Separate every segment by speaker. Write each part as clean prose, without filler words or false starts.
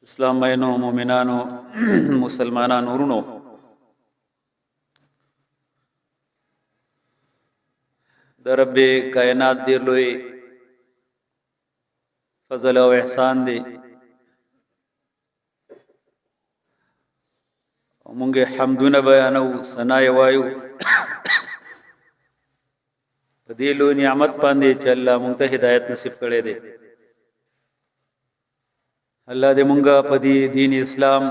Speaker 1: اسلام مینو مومنانو مسلمانانو ورونو د رب کائنات ډیر لوی فضل او احسان دی مونږه حمدونه بیانو ثنا وایو په دې لوی نعمت باندې چې الله مونږ ته هدایت نصیب کړي دی الله دې مونږه په دې دین اسلام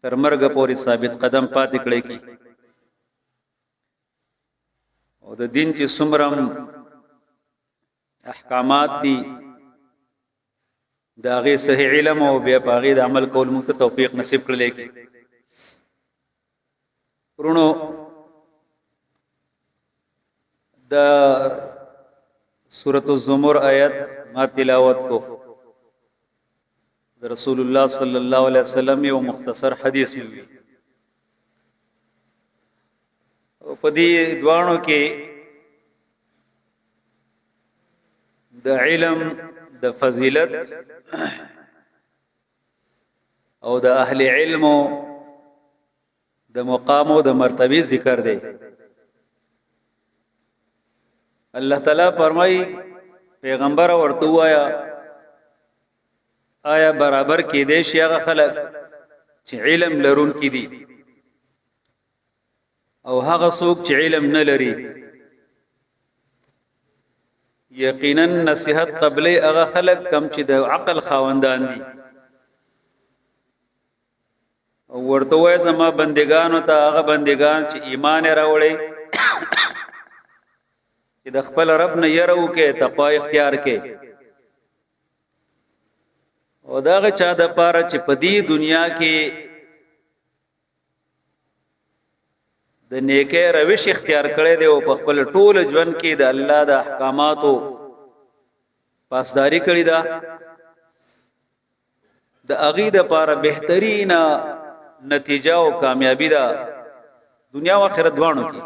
Speaker 1: تر مرګ پورې ثابت قدم پاتې کړي کی او د دین چې څومره احکامات دي دا غي صحیح علم او بیا پاغي د عمل کول موږ ته توفیق نصیب کړي کی ورونو دا سورۃ الزمر آیت ما تلاوت کو رسول الله صلی الله علیه وسلم یو مختصر حدیث وی او په دې دوانو کې د علم د فضیلت او د اهل علم د مقام او د مرتبه ذکر دی الله تعالی فرمای پیغمبر ورته وایا آیا برابر کې دي شي هغه خلک چې علم لرون کې دي او هغه څوک چې علم نه لري یقینا نصیحت قبلې هغه خلک کم چې د عقل خاوندان دي او ورته وای زما بندگانو ته هغه بندگان چې ایمان راوړي چې د خپل رب نه يرو کې تقوا اختیار کې او داغه چا د پاره چې په دې دنیا کې د نیکه روش اختیار کړي دی او په خپل ټول ژوند کې د الله د احکاماتو پاسداري کړي دا د اغي د پاره بهترینه نتیجه او کامیابی ده دنیا او آخرت دوانو کې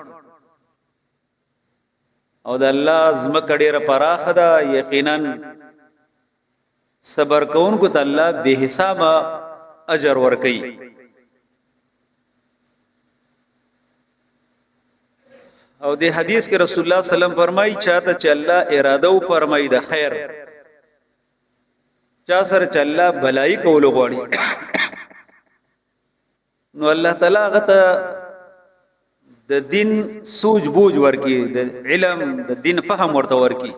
Speaker 1: او د الله زمکه ډیره پراخه ده یقینا صبر کون کو تعالی به حساب اجر ورکي او د حدیث کې رسول الله صلی الله علیه وسلم فرمایي چاته چې الله اراده او فرمایي د خیر چا سره چې الله بلای کول غواړي نو الله تعالی غته د دین سوج بوج ورکی د علم د دین فهم ورته ورکی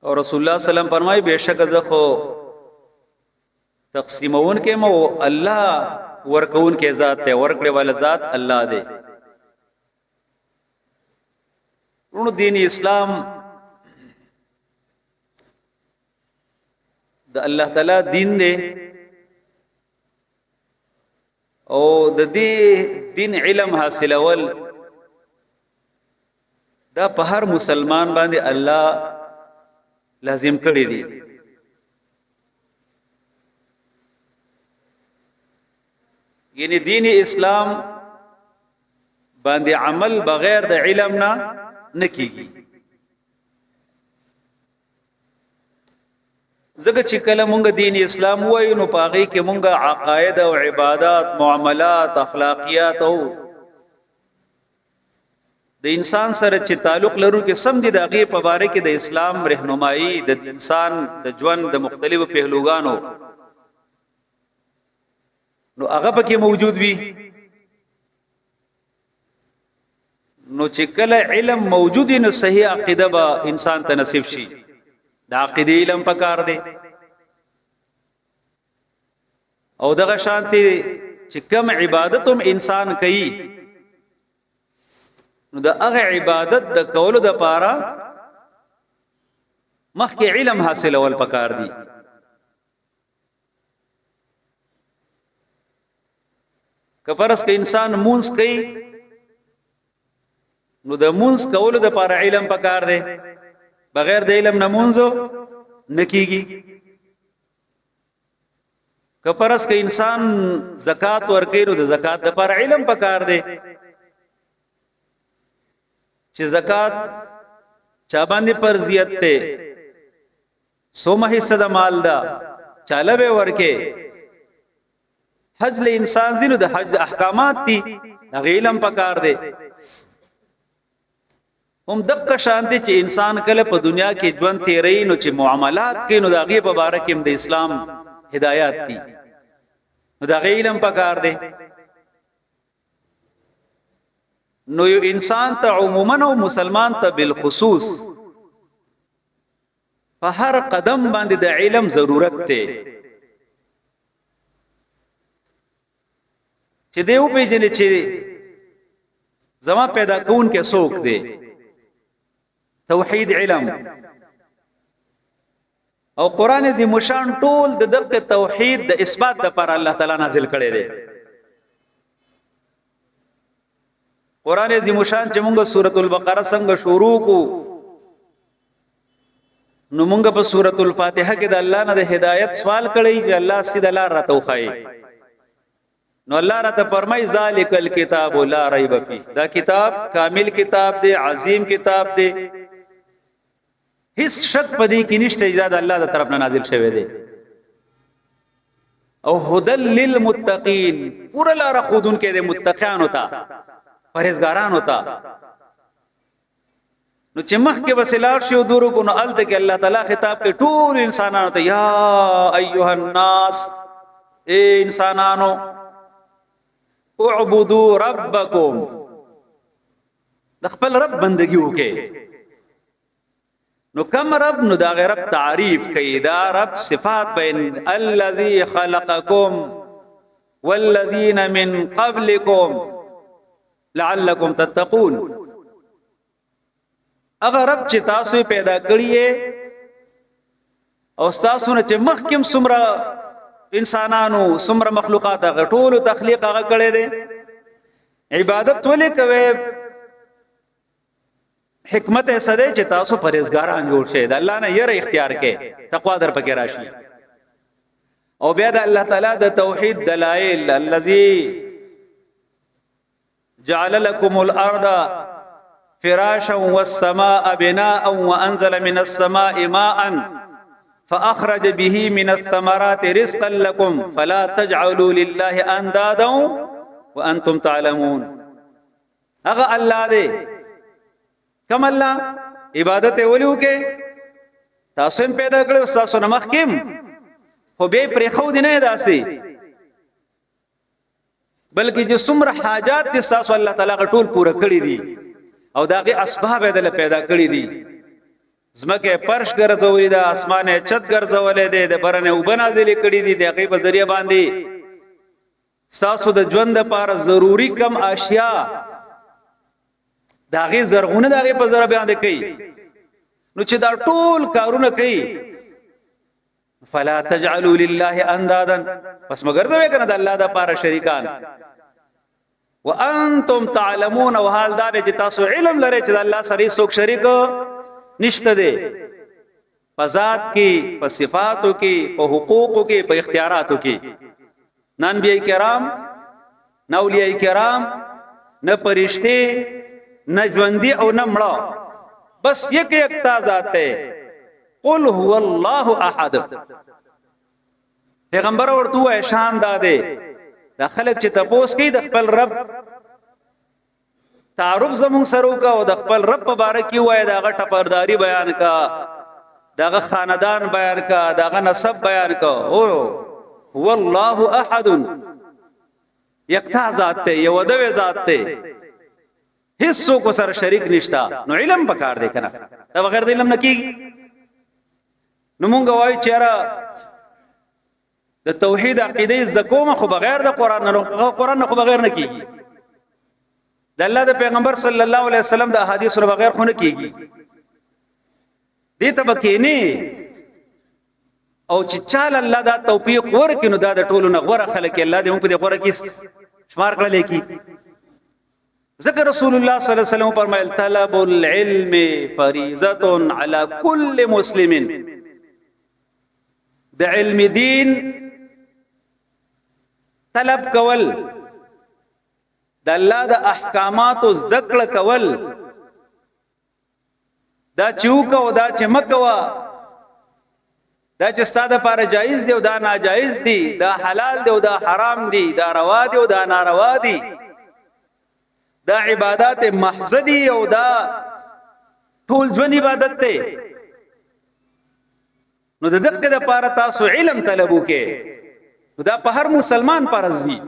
Speaker 1: او رسول الله صلی الله علیه وسلم فرمایي بهشکه زه خو تقسیمون کې مو الله ورکون کې ذات ته ورکړې ول ذات الله دی ورونو دین اسلام د الله تعالی دین دی او د دې دین علم حاصلول دا په هر مسلمان باندې الله لازم کړی دی یعنی دین اسلام باندې عمل بغیر د علم نه نکېږي زګه چې کله مونږ دین اسلام وایو نو پاغي کې مونږ عقاید او عبادت معاملات اخلاقیات او د انسان سره چې تعلق لرو کې سم دي دغه په باره کې د اسلام رهنمایي د انسان د ژوند د مختلفو پهلوګانو نو هغه پکې موجود وي نو چې کله علم موجود نو صحیح عقیده به انسان ته نصیب شي د عقیده علم پکار دی او دغه شانتي چې کم عبادتوم انسان کوي نو د هغه عبادت د کولو د پاره مخکې علم حاصل اول پکار دی کفرس کې انسان مونږ کوي نو د مونږ کولو د پاره علم پکار دی بغیر د علم نه مونږ نکېږي کفرس کې انسان زکات ورکړي نو د زکات د پاره علم پکار دی چې زکات چا باندې فرضیت ته سومه حصہ د مال دا چاله به ورکه حج له انسان زینو د حج احکامات دي غیلم پکار دی هم دغه شانتي چې انسان کله په دنیا کې ژوند تیري نو چې معاملات کې نو دغه په باره کې د اسلام هدایات دي نو د غیلم پکار دی نو یو انسان ته عموما او مسلمان ته بالخصوص په هر قدم باندې د علم ضرورت ته چې دیو پیژنې چې زما پیدا کون کې څوک دی توحید علم او قران عظیم شان ټول د دغه توحید د اثبات لپاره الله تعالی نازل کړي دی قران عظیم شان چې موږ سورۃ البقره څنګه شروع کو نو موږ په سورۃ الفاتحه کې د الله نه د هدایت سوال کړی چې الله سید الله راته وخایي نو الله راته فرمای ذالک الکتاب لا ریب فیه دا کتاب کامل کتاب دی عظیم کتاب دی هیڅ شک پدې کې نشته اجازه الله تعالی طرف نه نازل شوی دی او هدل للمتقین پورا لار خودون کې د متقین ہوتا پرهیزګاران ہوتا نو چې مخکې وسلار شو دورو کو نو الته کې الله تعالی خطاب کې ټول انسانانو ته یا ایها الناس اے انسانانو اعبدوا ربکم د خپل رب بندگی وکړئ نو کم رب نو دا رب تعریف کوي دا رب صفات بین الذی خلقکم والذین من قبلکم لعلکم تتقون اگر رب چې تاسو پیدا کړی او تاسو نه چې مخکم سمرا انسانانو سمرا مخلوقات غټول تخلیق هغه کړی دی عبادت ولې کوي حکمت ایسا دی چې تاسو پرهیزګاران جوړ شئ د الله نه یره اختیار کې تقوا در پکې راشي او بیا د الله تعالی د توحید دلائل الذی جعل لكم الارض فراشا والسماء بناء وانزل من السماء ماء فاخرج به من الثمرات رزقا لكم فلا تجعلوا لله اندادا وانتم تعلمون اغه الله دې کم الله عبادت ولیو کې تاسو هم پیدا کړو تاسو نمخ کېم خو به پرې خو دي نه داسي بلکې چې څومره حاجات دي تاسو الله تعالی ټول پوره کړی دي او داغه اسباب یې دل پیدا کړی دي زمکه پرش ګرځولې ده اسمانه چت ګرځولې ده د برنه وبنازلې کړی دي دغه په ذریعہ باندې تاسو د ژوند لپاره ضروری کم اشیاء داغه زرغونه داغه په ذره باندې کوي نو چې دا ټول کارونه کوي فلا تجعلوا لله اندادا پس مگر دوی کنه د الله د پاره شریکان وانتم تعلمون وحال دار چې تاسو علم لرئ چې الله سره څوک شریک نشته دی په ذات کې په صفاتو کې په حقوقو کې په اختیاراتو کې نن انبیاء کرام نو اولیاء کرام نه پرشته نه ژوندۍ او نه مړه بس یک ذات ہے قل هو الله احد پیغمبر ورته وای شان داده د خلک چې تپوس کوي د خپل رب تعارف زمون سره کا او د خپل رب مبارک وای دا غټه پرداری بیان کا داغه خاندان بیان کا داغه نسب بیان کا او هو الله احد یکتا ذات ته یو د ذات ته هیڅ کو سره شریک نشتا نو علم پکار دی کنه دا بغیر د علم نکی نو مونږ وای چیرې د توحید عقیده ز کومه خو بغیر د قران نه قران خو بغیر نه کیږي د الله د پیغمبر صلی الله علیه وسلم د احادیث سره بغیر خو نه کیږي دې ته بکینی او چې چال الله دا توفیق ورکړي نو دا د ټولو نه غوړه خلک الله دې په دې غوړه کې شمار کړل کی ذکر رسول الله صلی الله علیه وسلم فرمایل طلب العلم فریضه علی کل مسلم د علم دین طلب کول د الله د احکامات او ذکر کول دا چوک او دا چمکوا دا چې ستاسو لپاره جایز دی او دا ناجایز دی، دا حلال دی او دا حرام دی، دا روا دی او دا ناروا دی، دا عبادت محض دی او دا ټول ژوند عبادت دی. نو د دغه لپاره تاسو علم طلب وکړئ. نو دا په هر مسلمان فرض دی،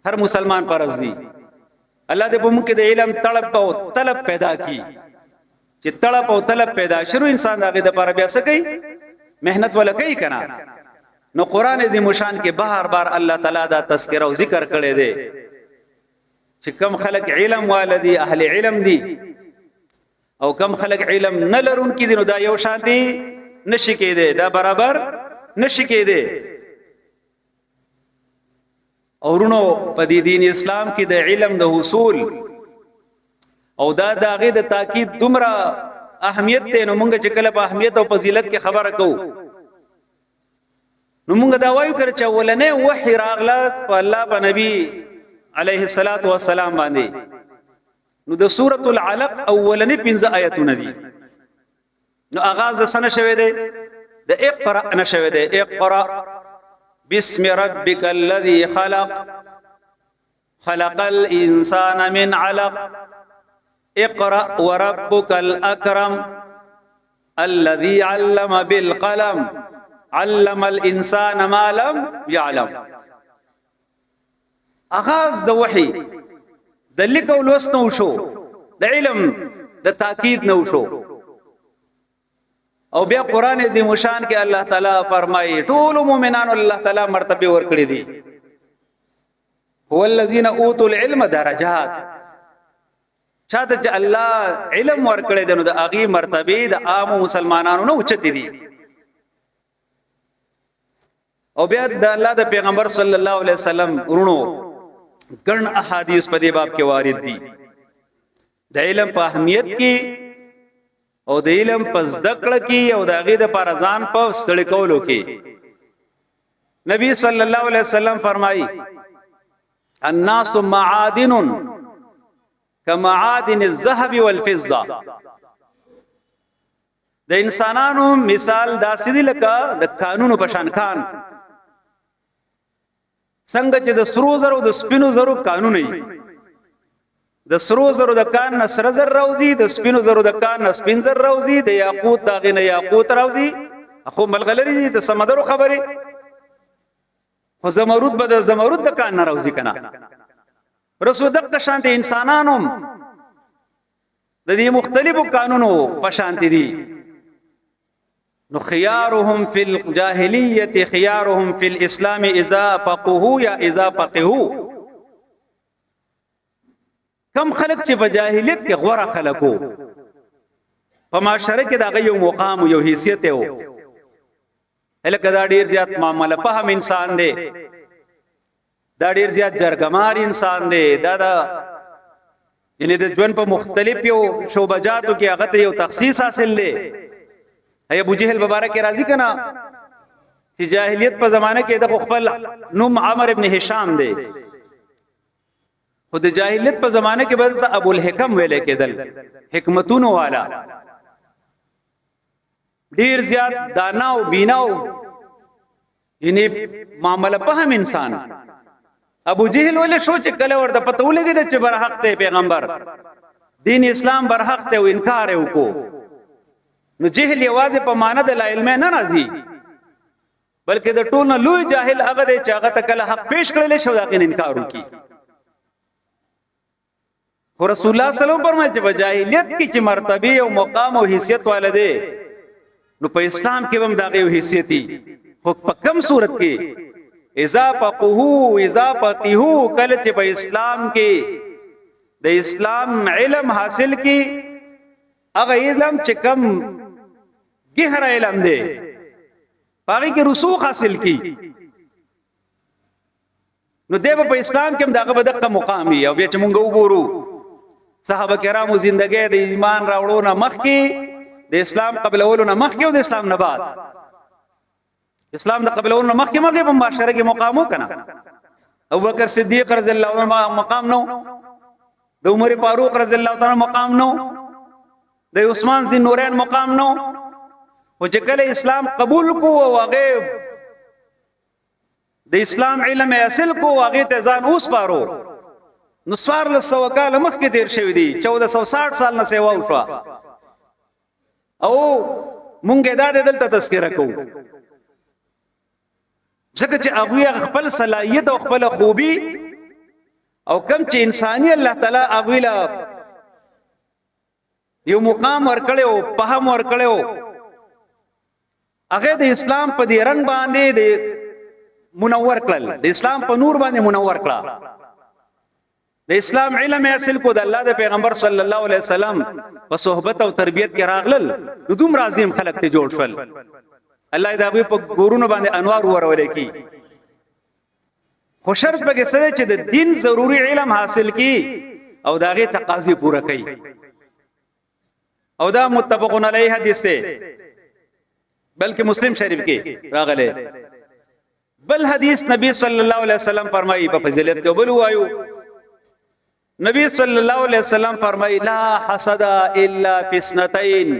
Speaker 1: هر مسلمان فرض دی. الله دې په موږ کې د علم طلب او طلب پیدا کړي، چې طلب او طلب پیدا شروع انسان دغه د لپاره بیا څه کوي، مهنت ولا کوي کنه. نو قران عظیم شان کې بار بار الله تعالی دا تذکر او ذکر کړی دی چې کم خلق علم والدي اهل علم دي او کم خلق علم نه لرونکي دي، نو دا یو شان دي نشي کېده، دا برابر نشي کېده. اورونو په دین اسلام کې د علم د حصول او دا دغه د تاکید دومره اهمیت ته، نو مونږ چې کله په اهمیت او فضیلت کې خبره کوو، نو مونږ دا وایو کړ چې ولنه وحی راغله په الله په نبی علیه الصلاۃ والسلام باندې. نو د سورۃ العلق اولنی 15 آیتونه دي. نو آغاز د سنه شوه دی د اقرا نشوه دی، اقرا بسم ربک الذی خلق خلق الانسان من علق اقرا وربک الاکرم الذی علم بالقلم علم الانسان ما لم يعلم. آغاز د وحی د لیک او لوست نو شو، د علم د تاکید نو شو. او بیا قران عظیم شان کې الله تعالی فرمایي ټول مؤمنانو الله تعالی مرتبه ورکړي دي. هو الذين اوتوا العلم درجات، چاته چې الله علم ورکړي دي نو د هغه مرتبه د عام مسلمانانو نه اوچتي دي. او بیا د الله د پیغمبر صلی الله علیه وسلم ورونو ګڼ احادیث په دې باب کې وارد دي د علم په اهمیت کې او د علم په زدکړه کې او د هغه د پرځان په ستړي کولو کې. نبی صلی الله علیه وسلم فرمایي الناس معادن كمعادن الذهب والفضه. د انسانانو مثال داسې دی لکه د قانونو په شان کان، څنګه چې د سرو زرو د سپینو زرو قانون وي، د سرو زرو د کان نه سره زر راوځي، د سپینو زرو د کان نه سپین زر راوځي، د یاقوت دغه نه یاقوت راوځي. خو ملغلری دي د سمندرو خبره، خو زمرود به د زمرود د کان نه راوځي کنه. رسول دغه شانت انسانانو د دې مختلفو قانونو په شانت دي. نو خيارهم في الجاهليه خيارهم في الاسلام اذا فقهوا یا اذا فقهوا. کم خلق چې په جاهلیت کې غوړه خلقو په معاشره کې دا یو مقام یو حیثیت وو، الکه دا ډیر زیات معاملې په هم انسان دی، دا ډیر زیات جرګمار انسان دی، دا یعنی د ژوند په مختلفو شعبجاتو کې هغه ته یو تخصیص حاصل دی. ای ابو جهل مبارک راضی کنا چې جاهلیت په زمانه کې د خپل نوم عمرو ابن هشام دی، خود جاهلیت په زمانه کې بدلته ابو الحکم ویل کېدل، حکمتونو والا، ډیر زیات دانا او بیناو، یعنی معاملې په هم انسان. ابو جهل ولې شو چې کله ورته پته ولګید چې برحق ته پیغمبر دین اسلام برحق ته او انکار وکړو. نو جهل یوازې په معنا د لا علم نه راځي، بلکې د ټول نه لوی جاهل هغه دی چې هغه ته کله حق پیش کړل شو دا انکار وکړي. خو رسول الله صلی الله علیه وسلم فرمایي چې په جاهلیت کې چې مرتبه او مقام او حیثیت والده، نو په اسلام کې هم دا یو حیثیت دي. خو په کوم صورت کې اذا فقهوا اذا فقهوا، کله چې په اسلام کې د اسلام علم حاصل کی، هغه علم چې کم گہرا علم دی پاره کې رسوخ حاصل کی، نو دیو په اسلام کې هم دغه بدقه مقام او بیا چې مونږ وګورو صحابه کرامو زندګۍ د ایمان راوړو نه مخکې، د اسلام قبلولو نه مخکې او د اسلام نه بعد، اسلام د قبلولو نه مخکې په معاشره کې مقام وکنه. ابوبکر صدیق رضی الله عنه مقام نو، د عمر فاروق رضی الله تعالی مقام نو، د عثمان ذی نورین مقام نو، او چې کله اسلام قبول کو او هغه د اسلام علم اصل کو هغه ته ځان اوس پارو نو 1400 کال مخکې تیر شوی دی 1460 سال نه سیوا وشو او مونږه دا دلته تذکرہ کوو ځکه چې هغه خپل صلاحیت او خپل خوبي او کم چې انساني الله تعالی هغه له یو مقام ورکړو په هم ورکړو هغه د اسلام په دې رنگ باندې د منور کړل د اسلام په نور باندې منور کړل د اسلام علم حاصل کو د الله د پیغمبر صلی الله علیه وسلم په صحبت او تربیت کې راغلل نو دوم عظیم خلق ته جوړ شول الله دا په ګورونو باندې انوار ورولې کی خو شرط به سره چې د دین ضروری علم حاصل کی او داغه تقاضی پوره کړي او دا متفقون علیه حدیث ده بلکہ مسلم شریف کې راغله بل حدیث نبی صلی الله علیه وسلم فرمایي په فضیلت کې بل وایو نبی صلی الله علیه وسلم فرمایي لا حسد الا فی اثنتین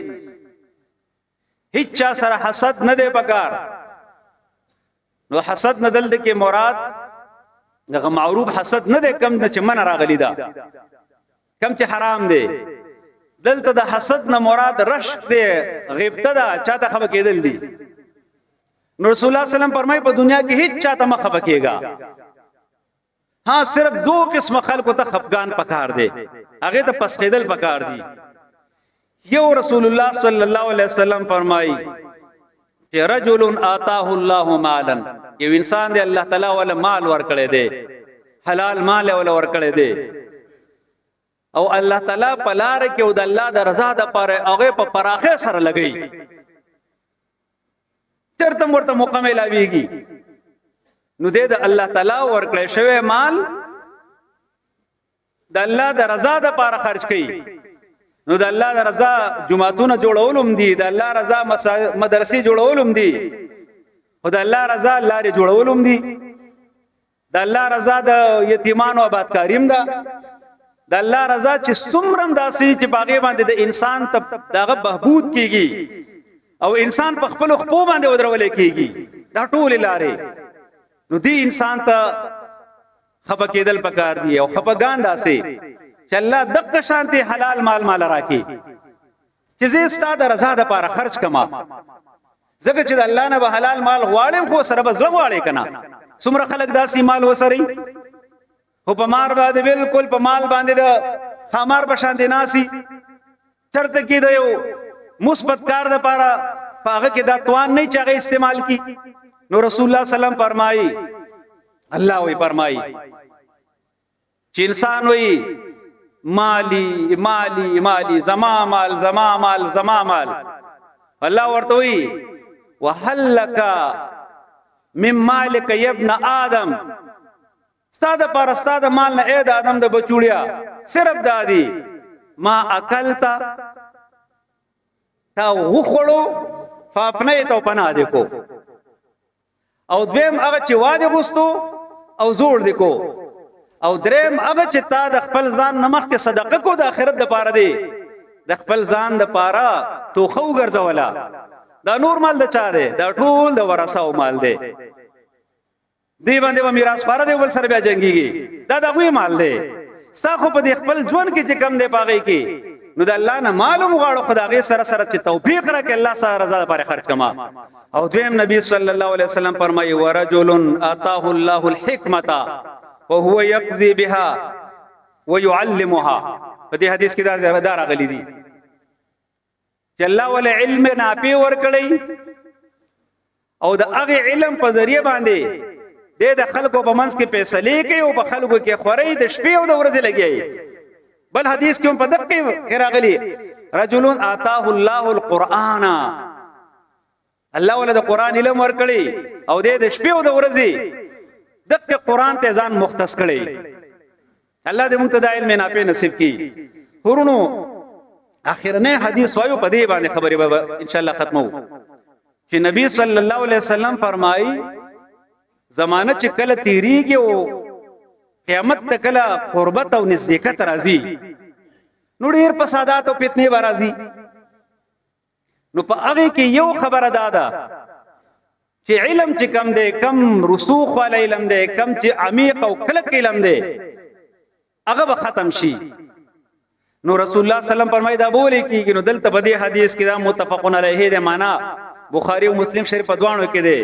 Speaker 1: هیڅ سره حسد نه دی پکار نو حسد نه دل کې مراد دغه معروف حسد نه دی کم چې من راغلی دا کم چې حرام دی دلته د حسد نه مراد رشک دی غیبت دا چاته خبر کېدل دی نو رسول الله صلی الله علیه وسلم فرمایي په دنیا کې هیڅ چاته مخ خبر کېږي ها صرف دو قسم خلکو ته خفقان پکار دی هغه ته پسخیدل پکار دی یو رسول الله صلی الله علیه وسلم فرمایي چې رجل آتاه الله مالا یو انسان دی الله تعالی ول مال ورکړي دی حلال مال ول ورکړي دی او الله تعالی په لار کې او د الله د رضا د پاره هغه په پراخه سره لګي ترته مرته مکمل اویږي نو د الله تعالی ورکړي شوی مال د الله د رضا د پاره خرج کړي نو د الله د رضا جمعتون جوړولم دي د الله رضا مدرسې جوړولم دي او د الله رضا لارې جوړولم دي د الله رضا د یتیمانو آبادکاریم ده د الله رضا چې څومره داسي چې باغې باندې د انسان ته دغه بهبود کیږي او انسان په خپل خپل باندې ودرول کیږي دا ټول لارې نو دی انسان ته خپه کېدل پکار دی او خپګان داسي چې الله دغه شانتي حلال مال راکې چې زه ستاسو د رضا د لپاره خرج کما زکه چې الله نه به حلال مال غواړم خو سره به زړه غواړي کنه څومره خلک داسي مال وسري خو په مار باندې بالکل په مال باندې د خمار بشاندې ناسي چرته کې دی مثبت کار د لپاره هغه کې دا توان نه چاغه استعمال کی نو رسول الله صلی الله علیه وسلم فرمایي الله وی فرمایي چې انسان وی مالی مالی مالی زما مال زما مال زما مال الله ورته وی وهلک مم مالک یا ابن آدم ستاده پر ستاده مال نه اې د آدم د بچوړیا صرف دادی ما اکلتا تا وخړو فاپنه ته پناه دې کو او دویم هغه چې واده غوستو او زوړ دې کو او دریم هغه چې تا د خپل ځان نمخ کې صدقه کو د آخرت د پاره دی د خپل ځان د پاره توخو ګرځولا دا نور مال د چا دی دا ټول د ورثاو مال دی دی باندې و میراث پاره دی ول سره بیا جنگيږي دا دغه مال دی ستا خو په خپل ژوند کې چې کم دی پاږي کې نو د الله نه معلوم غواړو خدای سره سره چې توفیق راکړي الله سره رضا لپاره خرج کما او دویم نبی صلی الله علیه وسلم فرمایي ورجل آتاه الله الحکمه وهو يقضي بها ويعلمها په دې حدیث کې دا زردار غلي دي چې الله ول علم ناپی ور کړی او د هغه علم په ذریعہ باندې د خلکو په منځ کې فیصله کوي او په خلکو کې خوري د شپې او د ورځې لګي بل حدیث کې په دقه راغلي رجل آتاه الله القرآن الله ول د قران علم ور کړی او د شپې او د ورځې دغه قران ته ځان مختص کړي الله دې موږ ته د علم نافع نصیب کړي ورونو اخرنه حدیث وایو په دې باندې خبرې به ان شاء الله ختمو چې نبی صلی الله علیه وسلم فرمایي زمانه چې کله تیریږي او قیامت ته کله قربت او نزدېکت راځي نو ډېر فسادات او فتنې راځي نو په هغه کې یو خبره دادا چې علم چې کم دی، کم رسوخ والا علم دی، کم چې عمیق او کلک علم دی، هغه به ختم شي. نو رسول الله صلی الله علیه وسلم فرمایي دا بولې کیږي. نو دلته په دې حدیث کې دا متفقون علیه دی، معنا بخاری او مسلم شریف په دوانو کې دی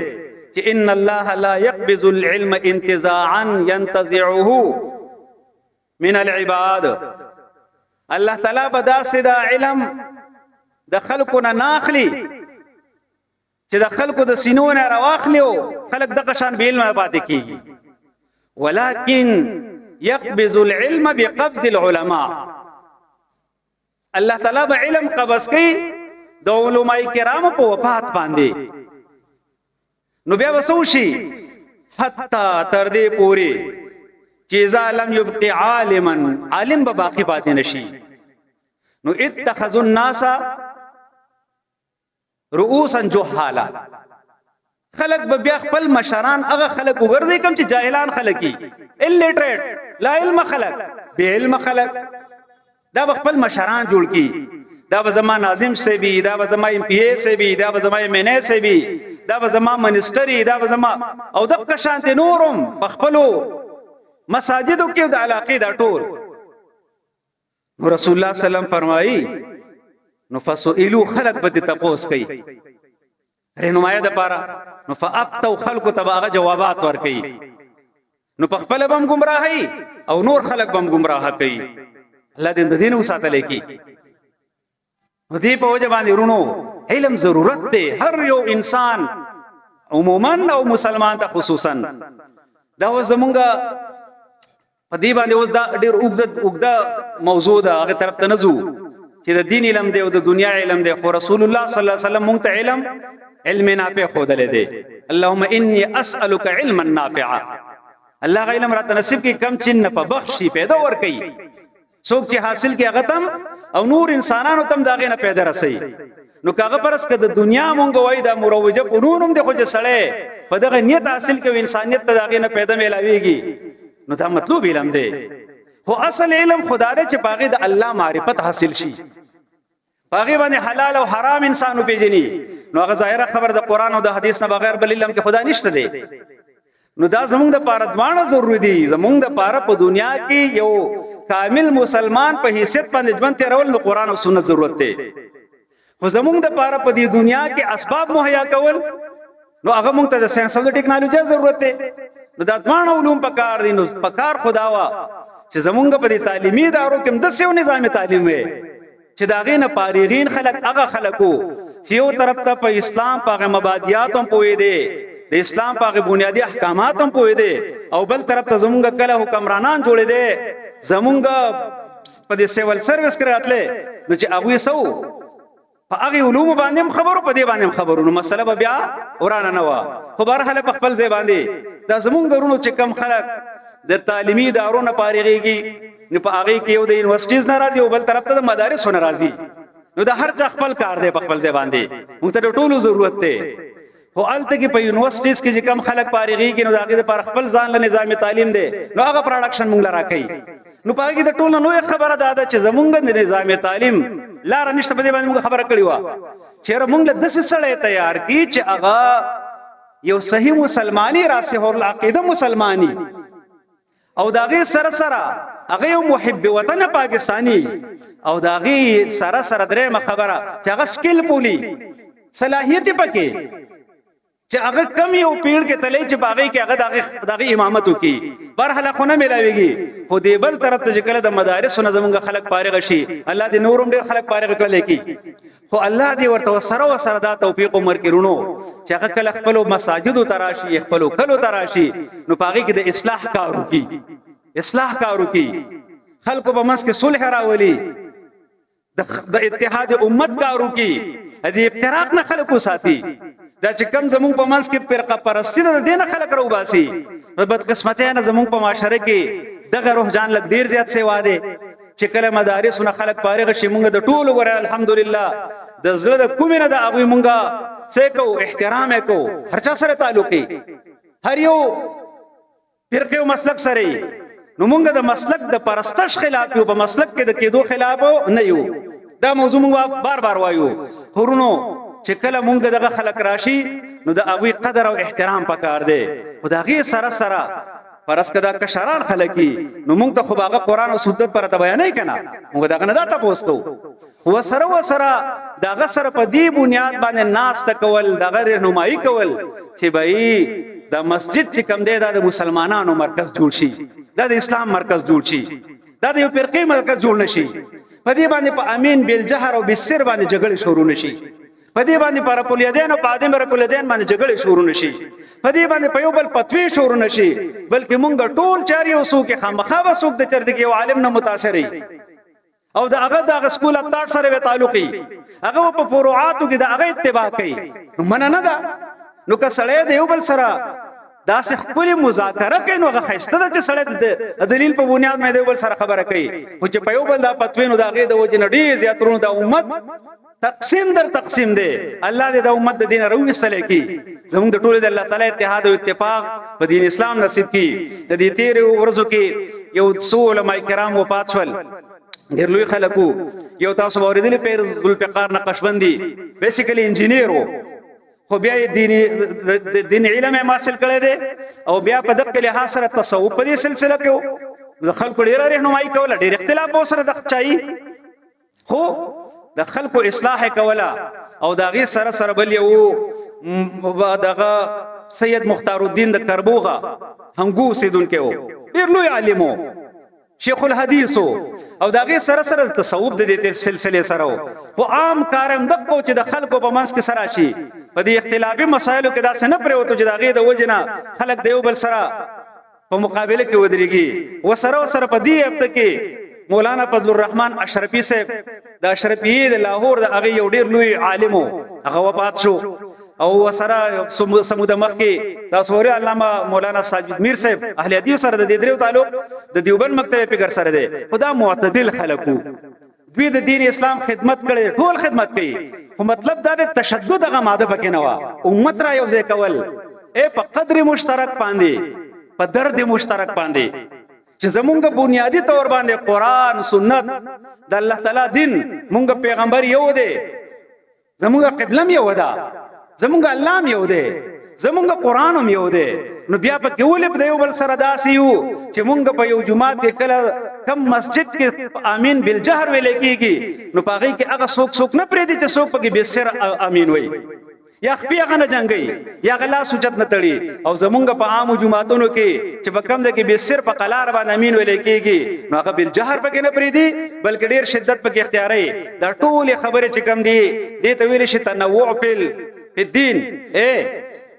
Speaker 1: چې ان الله لا يقبض العلم انتزاعا ينتزعه من العباد. الله تعالی به داسې دا علم د خلکو نه ناخلي چې د خلکو د سینو نه راواخلي او خلک دغه شان به علم پاتې کیږي. ولكن يقبض العلم بقبض العلماء. الله تعالی به علم قبض کوي د علماء کرامو په وفات باندې. نو بیا وسو شي حتا تر دې پوری چې اذا لم يبقي عالما، عالم به باقی پاتې نشي. نو اتخذوا الناس رؤوسا جهالا. خلق به بیا خپل مشران هغه خلق وګرځي کوم چې جاهلان خلقي، اللیټریټ لا علم خلق، به علم خلق. دا به خپل مشران جوړ کی، دا به زما ناظم سے بھی، دا به زما ایم پی ای سے بھی، دا به زما ایم این ای سے بھی، دا به زما منسٹری، دا به زما او دغه شانت نورم په خپلو مساجدو کې د علاقې دا ټول. نو رسول الله صلی الله علیه وسلم فرمایي نو فسئلوا، خلق به تپوس کوي رهنمایه د پاره. نو فافتوا، خلق تباغه جوابات ور کوي. نو په خپل بم گمراهي او نور خلق بم گمراه کوي. الله دې د دین وساتل کی. نو دې په وجه باندې ورونو علم ضرورت دی هر یو انسان عموما او مسلمان ته خصوصا. دا زمونږه په دې باندې اوس دا ډېر اوږده موضوع ده، هغه طرف ته نه ځو چې د دین علم دی او د دنیا علم دی. خو رسول الله صلی الله علیه وسلم مونږ ته علم نافع ښودلی دی. اللهم انی اسألک علما نافعا. الله علم را تنصیب کی کم چین نه په بخشي پیدا ور کوي. څوک چې حاصل کی هغه تم او نور انسانانو تم داغه نه پیدا رسي. نو کاغه پرس که د دنیا مونږ وای دا مروجه قانونم د خو چې سړی په دغه نیت حاصل کوي انسانیت ته داغه نه پیدا ملاويږي. نو دا مطلوب علم دی. خو اصل علم خدای چې باغې د الله معرفت حاصل شي، باغې باندې حلال او حرام انسانو پیژني. نو هغه ظاهره خبر د قران او د حدیث نه بغیر بل علم کې خدای نشته دی. نو دا زمونږ د پاره دوانه ضروري دي. زمونږ د پاره په دنیا کې یو کامل مسلمان په حیثیت باندې ژوند تیرول نو قران او سنت ضرورت دی. خو زمونږ د پاره په دې دنیا کې اسباب مهیا کول نو هغه مونږ ته د ساينس او د ټکنالوژي ضرورت دی. نو دا دوانه علوم پکار دي. نو پکار خداوا چې زمونږ په دې تعلیمي ادارو کې د سیو نظام تعلیم وي چې داغې نه فارغین خلک هغه خلکو چې یو طرف ته په اسلام په مبادیات هم پوي دي، د اسلام په بنیادی احکامات هم پوي دي، او بل طرف ته زمونږ کله حکمرانان جوړې دي زمونږ په دې سیول سرویس کې راتله. نو چې هغه سو په هغه علوم باندې خبرو په دې باندې خبرو نو مسله به بیا ورانه نه و. خو بهرحال په خپل ځای باندې دا زمونږ ورونو چې کم خلک د تعلیمي ادارو نه فارغيږي نو په هغه کې یو د یونیورسيټیز ناراضي او بل طرف ته د مدارس ناراضي. نو د هر چا خپل کار دی په خپل ځای باندې. موږ ته ټولو ضرورت دی. خو الته کې په یونیورسيټیز کې چې کم خلک فارغيږي نو د هغه لپاره خپل ځان له نظام تعلیم دی. نو هغه پروډکشن موږ لرا کوي. نو په هغه کې د ټولو نوې خبره ده چې زمونږ د نظام تعلیم لار نشته. په دې باندې موږ خبره کړې و چې موږ له داسې سړی تیار کی چې هغه یو صحیح مسلمانی راسخ العقیده مسلمانی او داغه سره سره هغه یو محب وطن پاکستانی او داغه سره سره درېمه خبره چې هغه سکیل پولی صلاحیت پکې چې هغه کم یو پیړ کې تلې چې باغې کې هغه داغه امامت وکي. برحال خو نه ملاويږي. خو دې بل طرف ته کله د مدارس نه زمونږ خلک فارغ شي الله دې نورم ډېر خلک فارغ کړي کی. خو الله دې ورته سره دا توفیق عمر کې رونو چې هغه کله خپل مساجد تراشي خپل کلو تراشي نو پاغي کې د اصلاح کارو کی، اصلاح کارو کی، خلکو په منځ کې صلح راولي، د اتحاد امت کارو کی، دې افتراق نه خلکو ساتي. دا چې کم زمون په منځ کې فرقه پرستی نه دینه خلک راو باسي. بد قسمته نه زمون په معاشره کې دغه روح جان لګ ډیر زیات سیوا ده چې کله مدارس نه خلک فارغ شي. مونږ د ټولو ور الحمدلله د زړه د کومینه د ابو مونږه سیکو احترام کو، هر چا سره تعلقي، هر یو فرقه او مسلک سره. نو مونږ د مسلک د پرستش خلاف یو، په مسلک کې د کېدو خلاف نه یو. دا موضوع مونږ بار بار وایو. ورونو چې کله مونږ دغه خلک راشي نو د هغوی قدر او احترام پکار دی خو د هغې سره سره فرض کدا کشران خلکی نو مونږ ته خو هغه قرآن او سنت پر ته بیانوي که نه مونږ دغه نه دا تپوس کوو وسره دغه سره په دې بنیاد باندې ناسته کول دغه رهنمایي کول چې بھائی د مسجد چې کوم دی دا د مسلمانانو مرکز جوړ شي دا د اسلام مرکز جوړ شي دا د یو فرقې مرکز جوړ نشي په دې باندې په امین بالجهر او بالسر باندې جګړې شروع نشي په دې باندې پر پولیدین او پادم پر پولیدین باندې جګړې شروع نشي په دې باندې په یو بل پتوی شروع نشي بلکې مونږ ټول چاري اوسو کې خامخا وسوک د چرته کې عالم نه متاثرې او دا هغه د سکول ابطال سره تعلقي هغه په فروعاتو کې د هغه اتباع کوي نو من نه ده نو که سړی د یو بل سره دا څه خپل مذاکره کوي نو هغه خسته ده چې سړی د دلیل په بنیاد باندې یو بل سره خبره کوي او چې په یو بل دا پتوی نو دا هغې د وجې نه ډېر زیاترونو د امت تقسیم در تقسیم دی الله دې د امت د دین راوستلی کی زموږ د ټولو د الله تعالی اتحاد او اتفاق په دین اسلام نصیب کی د دې تیرې ورځو کې یو څو علماء کرام وفات شول ډېر لوی خلک یو تاسو به اورېدلي پیر ذوالفقار نقشبندي بیسیکلی انجینیر و خو بیا یې دین علم یې حاصل کړی دی او بیا په دغه لحاظ سره تصوف په دې سلسله کې د خلکو ډېره رهنمایي کوله ډېر اختلاف به ورسره د چایي خو د خلکو اصلاح کوله او د هغې سره سره بل یو دغه سید مختار الدین د کربوغه هنګو اوسېدونکی و ډېر لوی عالم و شیخ الحدیث او د هغې سره سره د تصوف د دې سلسلې سره و خو عام کار هم دغه چې د خلکو په منځ کې سره شي په دې اختلافي مسایلو کې داسې نه پرېوتو چې د هغې د وجې نه خلک د یو بل سره په مقابله کې ودرېږي وسره په دې هفته کې مولانا فضل الرحمن اشرفي صاحب د اشرفي د لاهور د هغې یو ډېر لوی عالم و هغه وفات شو او وسره سموده مخکې تاسو اورئ علامه مولانا ساجد میر صاحب اهل حدیث سره د دې دریو تعلق د دیوبند مکتب فکر سره دی خو دا معتدل خلک وو دوی د دین اسلام خدمت کړي ټول خدمت کوي خو مطلب دا د تشدد هغه ماده پکې نه وه امت را یو ځای کول په قدر مشترک باندې په درد مشترک باندې چې زمونږ بنیادی طور باندې قرآن سنت د الله تعالی دین مونږ پیغمبر یو دی زمونږ قبله یو ده زمونږ الله هم یو دی زمونږ قرآن هم یو دی نو بیا پکې ولې د یو بل سره داسې یو چې مونږ په یو جومات کې کله کم مسجد کې امین بالجهر ویلې کېږي نو په هغې کې هغه څوک نه پرېږدي چې څوک پکې بېسر امین وایي یا خپې هغه نه جنګوي یا هغه لاس اوچت نه تړي او زمونږ په عامو جوماتونو کې چې په کم ځای کې بېسر په قلار باندې امین ویلې کېږي نو هغه بالجهر پکې نه پرېږدي بلکې ډېر شدت پکې اختیاروي دا ټولې خبرې چې کم دي دې ته ویلی شي تنوع فی الدین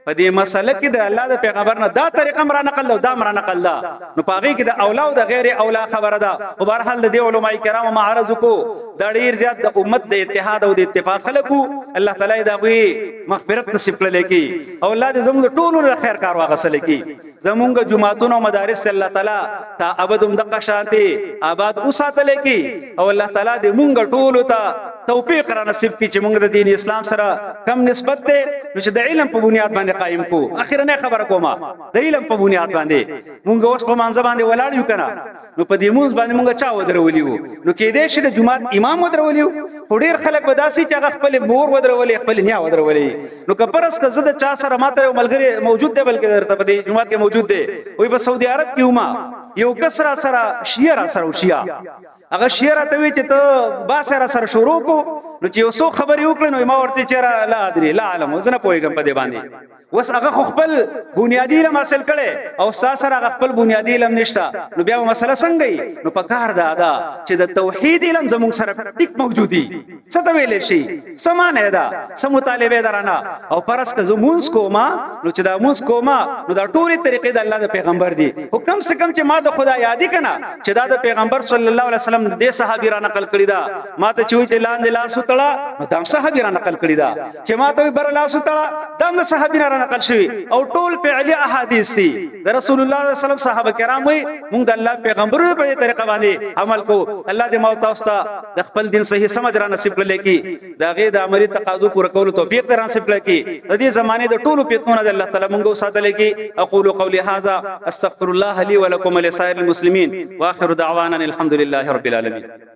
Speaker 1: په دې مسله کې د الله د پیغمبر نه دا طریقه را نقل او دا را نقل ده نو په هغې کې د اولا او د غیر اولا خبره ده خو بهرحال د دې علماء کرامو معرض وکړو دا ډېر زیات د امت د اتحاد او د اتفاق خلک الله تعالی د هغوی مغفرت نصیب کړلی کړي او الله دې زموږ ټولو د خیر کار واخیستلی کړي زمونږ جوماتونه او مدارس الله تعالی تا ابد هم دغه شانتې آباد وساتلی کړي او الله تعالی دې مونږ ټولو ته توفیق را نصیب کړي چې مونږ د دین اسلام سره کم نسبت دی نو چې د علم په بنیاد باندې قائم کو اخرنه خبره کومه د علم په بنیاد باندې مونږ اوس په مانځ باندې ولاړ یو کنه نو په دې مونږ باندې مونږ چا ودرولي وو نو کېدای شي د جومات امام ودرولي وو ډېر خلک به داسې چې هغه خپل مور ودرولي خپل نیا ودرولي نو که پرس که زه د چا سره ماته یو ملګری موجود دی بلکې درته په دې جومات کې موجود دی وایي په سعودي عرب کې وما یو کس را سره شیعه را سره شیعه هغه شیعه راته وایي چې ته باسه را سره شروع کو نو چې یو څو خبرې وکړې نو ما ورته چېرې لا ادري لا علم زه نه پوهېږم په دې باندې اوس هغه خو خپل بنیادي علم حاصل کړی او ستا سره هغه خپل بنیادي علم نشته نو بیا به مسله څنګه وي نو په کار دا ده چې د توحید علم زموږ سره ټیک موجود وي څه ته ویلی شي څه معنی ده څه مطالبې ده رانه او فرض که زه مونځ کومه نو چې دا مونځ کومه نو دا ټولې طریقې د الله د پیغمبر دي خو کم سے کم چې ما د خدا یادي که نه چې دا د پیغمبر صلی الله علیه وسلم دې صحابي را نقل کړي ده ما ته چې وایي چې لاندې لاس وتړه نو دا هم صحابي را نقل کړي ده چې ما ته وایي بره لاس وتړه دا هم د صحابي نه نقل شوی او ټول فعلی احادیث دي د رسول الله صلی الله علیه وسلم صحابه کرام وي موږ د الله پیغمبرونو په طریقه باندې عمل کو الله دې موږ تاسو ته د خپل دین صحیح سمجھ را نصیب کړي کی دا غي د عملی تقاضو پوره کولو توفیق را نصیب کړي کی د دې زمانه د ټولو پیتونه د الله تعالی موږ ساتل کی اقول قولي هذا استغفر الله لي ولكم ولسائر المسلمين واخر دعوانا الحمد لله رب العالمين